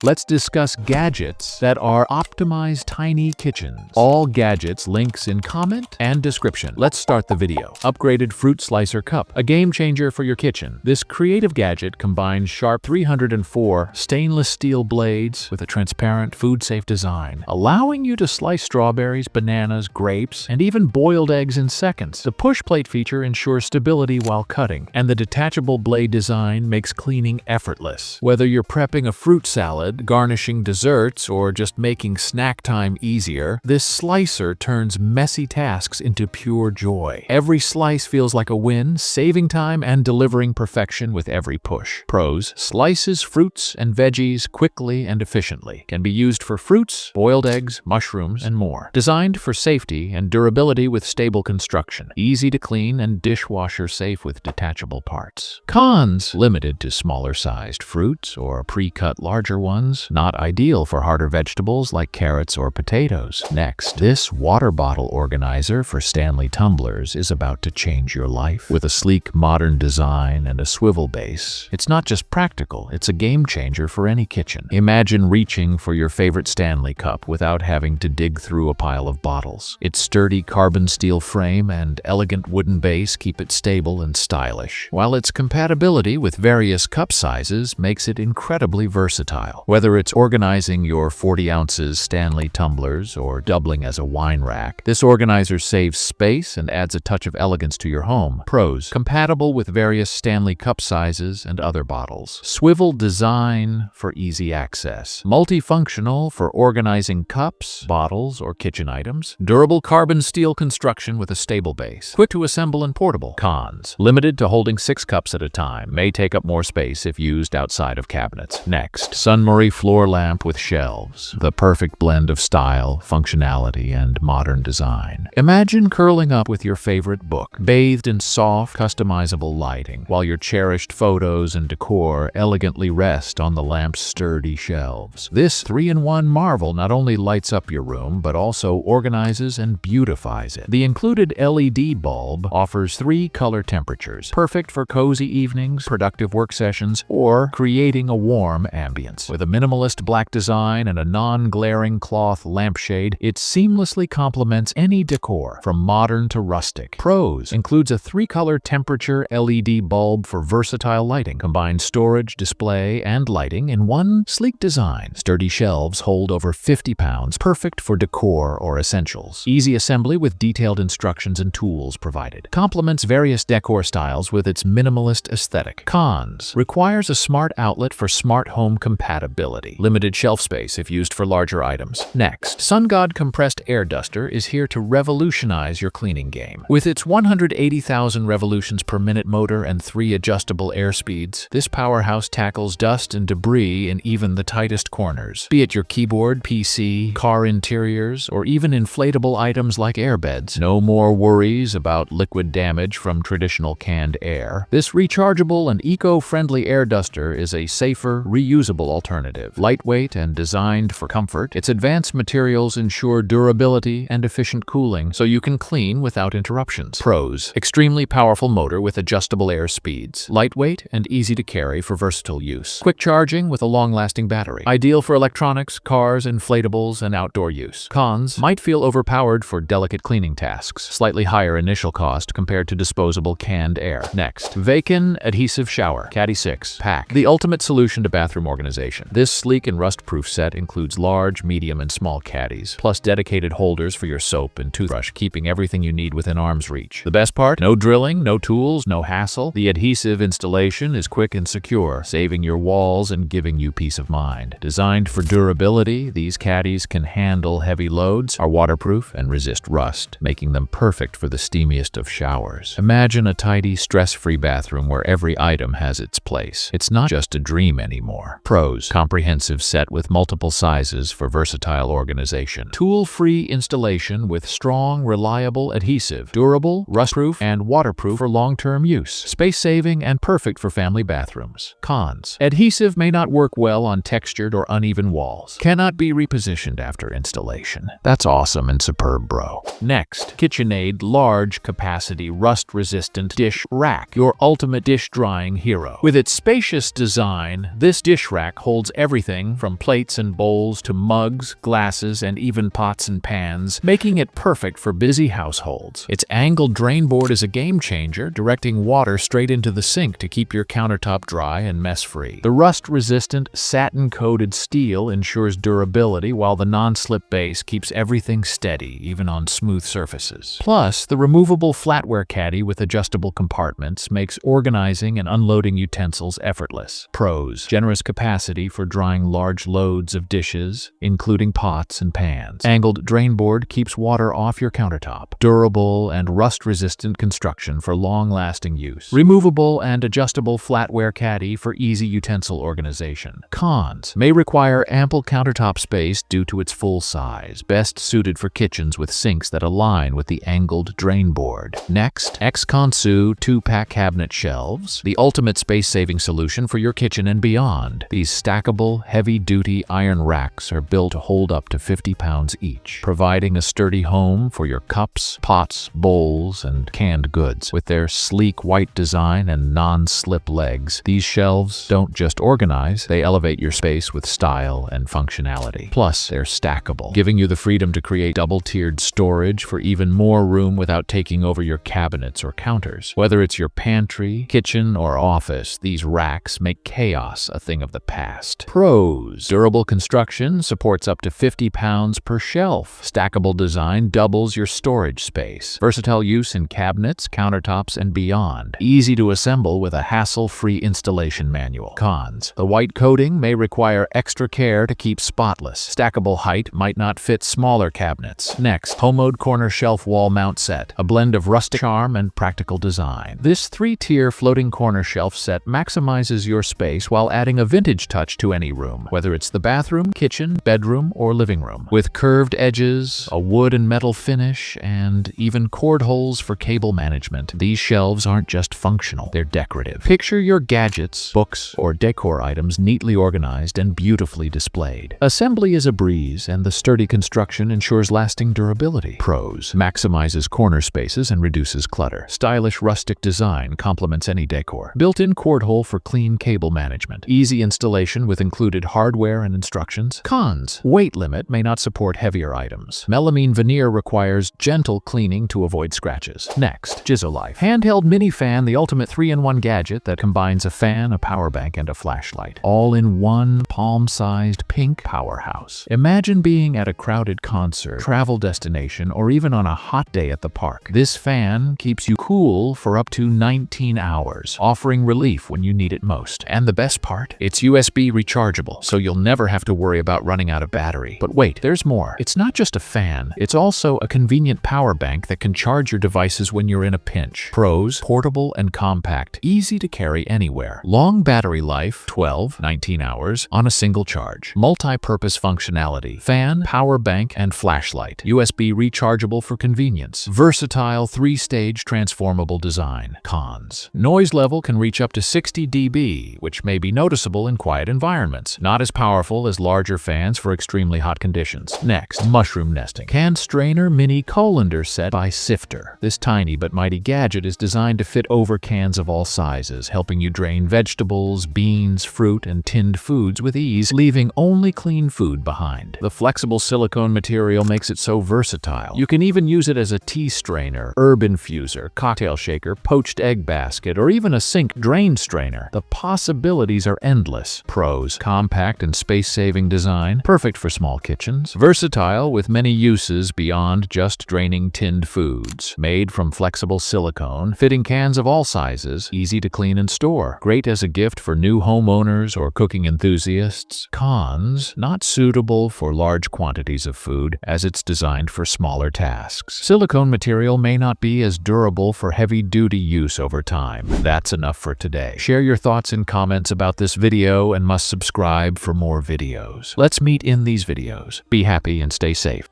Let's discuss gadgets that are optimized tiny kitchens. All gadgets links in comment and description. Let's start the video. Upgraded fruit slicer cup, a game changer for your kitchen. This creative gadget combines sharp 304 stainless steel blades with a transparent food-safe design, allowing you to slice strawberries, bananas, grapes, and even boiled eggs in seconds. The push plate feature ensures stability while cutting, and the detachable blade design makes cleaning effortless. Whether you're prepping a fruit salad, garnishing desserts, or just making snack time easier, this slicer turns messy tasks into pure joy. Every slice feels like a win, saving time and delivering perfection with every push. Pros: slices fruits and veggies quickly and efficiently. Can be used for fruits, boiled eggs, mushrooms, and more. Designed for safety and durability with stable construction. Easy to clean and dishwasher safe with detachable parts. Cons: limited to smaller sized fruits or pre-cut larger ones. Not ideal for harder vegetables like carrots or potatoes. Next, this water bottle organizer for Stanley tumblers is about to change your life. With a sleek, modern design and a swivel base, it's not just practical, it's a game changer for any kitchen. Imagine reaching for your favorite Stanley cup without having to dig through a pile of bottles. Its sturdy carbon steel frame and elegant wooden base keep it stable and stylish, while its compatibility with various cup sizes makes it incredibly versatile. Whether it's organizing your 40 ounces Stanley tumblers or doubling as a wine rack, this organizer saves space and adds a touch of elegance to your home. Pros: compatible with various Stanley cup sizes and other bottles. Swivel design for easy access. Multifunctional for organizing cups, bottles, or kitchen items. Durable carbon steel construction with a stable base. Quick to assemble and portable. Cons: limited to holding 6 cups at a time. May take up more space if used outside of cabinets. Next, sunmurray floor lamp with shelves. The perfect blend of style, functionality, and modern design. Imagine curling up with your favorite book, bathed in soft, customizable lighting, while your cherished photos and decor elegantly rest on the lamp's sturdy shelves. This 3-in-1 marvel not only lights up your room, but also organizes and beautifies it. The included LED bulb offers 3 color temperatures, perfect for cozy evenings, productive work sessions, or creating a warm ambience. With a minimalist black design and a non-glaring cloth lampshade, it seamlessly complements any decor, from modern to rustic. Pros: includes a 3-color temperature LED bulb for versatile lighting. Combines storage, display, and lighting in one sleek design. Sturdy shelves hold over 50 pounds, perfect for decor or essentials. Easy assembly with detailed instructions and tools provided. Complements various decor styles with its minimalist aesthetic. Cons: requires a smart outlet for smart home compatibility. Limited shelf space if used for larger items. Next, Sun God Compressed Air Duster is here to revolutionize your cleaning game. With its 180,000 revolutions per minute motor and 3 adjustable air speeds, this powerhouse tackles dust and debris in even the tightest corners. Be it your keyboard, PC, car interiors, or even inflatable items like airbeds, no more worries about liquid damage from traditional canned air. This rechargeable and eco-friendly air duster is a safer, reusable alternative. Lightweight and designed for comfort, its advanced materials ensure durability and efficient cooling, so you can clean without interruptions. Pros: extremely powerful motor with adjustable air speeds. Lightweight and easy to carry for versatile use. Quick charging with a long-lasting battery. Ideal for electronics, cars, inflatables, and outdoor use. Cons: might feel overpowered for delicate cleaning tasks. Slightly higher initial cost compared to disposable canned air. Next, Vakin Adhesive Shower Caddy 6 Pack. The ultimate solution to bathroom organization. This sleek and rust-proof set includes large, medium, and small caddies, plus dedicated holders for your soap and toothbrush, keeping everything you need within arm's reach. The best part? No drilling, no tools, no hassle. The adhesive installation is quick and secure, saving your walls and giving you peace of mind. Designed for durability, these caddies can handle heavy loads, are waterproof, and resist rust, making them perfect for the steamiest of showers. Imagine a tidy, stress-free bathroom where every item has its place. It's not just a dream anymore. Pros: comprehensive set with multiple sizes for versatile organization. Tool-free installation with strong, reliable adhesive, durable, rust-proof, and waterproof for long-term use. Space-saving and perfect for family bathrooms. Cons: adhesive may not work well on textured or uneven walls. Cannot be repositioned after installation. That's awesome and superb, bro. Next, KitchenAid Large Capacity Rust-Resistant Dish Rack, your ultimate dish drying hero. With its spacious design, this dish rack holds holds everything from plates and bowls to mugs, glasses, and even pots and pans, making it perfect for busy households. Its angled drain board is a game changer, directing water straight into the sink to keep your countertop dry and mess-free. The rust-resistant, satin-coated steel ensures durability, while the non-slip base keeps everything steady, even on smooth surfaces. Plus, the removable flatware caddy with adjustable compartments makes organizing and unloading utensils effortless. Pros: generous capacity for drying large loads of dishes, including pots and pans. Angled drain board keeps water off your countertop. Durable and rust-resistant construction for long-lasting use. Removable and adjustable flatware caddy for easy utensil organization. Cons: may require ample countertop space due to its full size, best suited for kitchens with sinks that align with the angled drain board. Next, X-Consu 2-pack cabinet shelves, the ultimate space-saving solution for your kitchen and beyond. These stackable, heavy-duty iron racks are built to hold up to 50 pounds each, providing a sturdy home for your cups, pots, bowls, and canned goods. With their sleek white design and non-slip legs, these shelves don't just organize, they elevate your space with style and functionality. Plus, they're stackable, giving you the freedom to create double-tiered storage for even more room without taking over your cabinets or counters. Whether it's your pantry, kitchen, or office, these racks make chaos a thing of the past. Pros: durable construction supports up to 50 pounds per shelf. Stackable design doubles your storage space. Versatile use in cabinets, countertops, and beyond. Easy to assemble with a hassle-free installation manual. Cons: the white coating may require extra care to keep spotless. Stackable height might not fit smaller cabinets. Next, Homode Corner Shelf Wall Mount Set, a blend of rustic charm and practical design. This 3-tier floating corner shelf set maximizes your space while adding a vintage touch to any room, whether it's the bathroom, kitchen, bedroom, or living room. With curved edges, a wood and metal finish, and even cord holes for cable management, these shelves aren't just functional, they're decorative. Picture your gadgets, books, or decor items neatly organized and beautifully displayed. Assembly is a breeze, and the sturdy construction ensures lasting durability. Pros: maximizes corner spaces and reduces clutter. Stylish rustic design complements any decor. Built-in cord hole for clean cable management. Easy installation with included hardware and instructions. Cons: weight limit may not support heavier items. Melamine veneer requires gentle cleaning to avoid scratches. Next, Jizzolife. Handheld mini fan, the ultimate 3-in-1 gadget that combines a fan, a power bank, and a flashlight, all in one palm-sized pink powerhouse. Imagine being at a crowded concert, travel destination, or even on a hot day at the park. This fan keeps you cool for up to 19 hours, offering relief when you need it most. And the best part? It's USB rechargeable, so you'll never have to worry about running out of battery. But wait, there's more. It's not just a fan, it's also a convenient power bank that can charge your devices when you're in a pinch. Pros: portable and compact, easy to carry anywhere. Long battery life, 19 hours, on a single charge. Multi-purpose functionality, fan, power bank, and flashlight. USB rechargeable for convenience. Versatile 3-stage transformable design. Cons: noise level can reach up to 60 dB, which may be noticeable in quiet environments. Not as powerful as larger fans for extremely hot conditions. Next, mushroom nesting. Can strainer mini colander set by Sifter. This tiny but mighty gadget is designed to fit over cans of all sizes, helping you drain vegetables, beans, fruit, and tinned foods with ease, leaving only clean food behind. The flexible silicone material makes it so versatile. You can even use it as a tea strainer, herb infuser, cocktail shaker, poached egg basket, or even a sink drain strainer. The possibilities are endless. Pros: compact and space-saving design, perfect for small kitchens. Versatile with many uses beyond just draining tinned foods. Made from flexible silicone, fitting cans of all sizes, easy to clean and store. Great as a gift for new homeowners or cooking enthusiasts. Cons: not suitable for large quantities of food, as it's designed for smaller tasks. Silicone material may not be as durable for heavy-duty use over time. That's enough for today. Share your thoughts in comments about this video and must subscribe for more videos. Let's meet in these videos. Be happy and stay safe.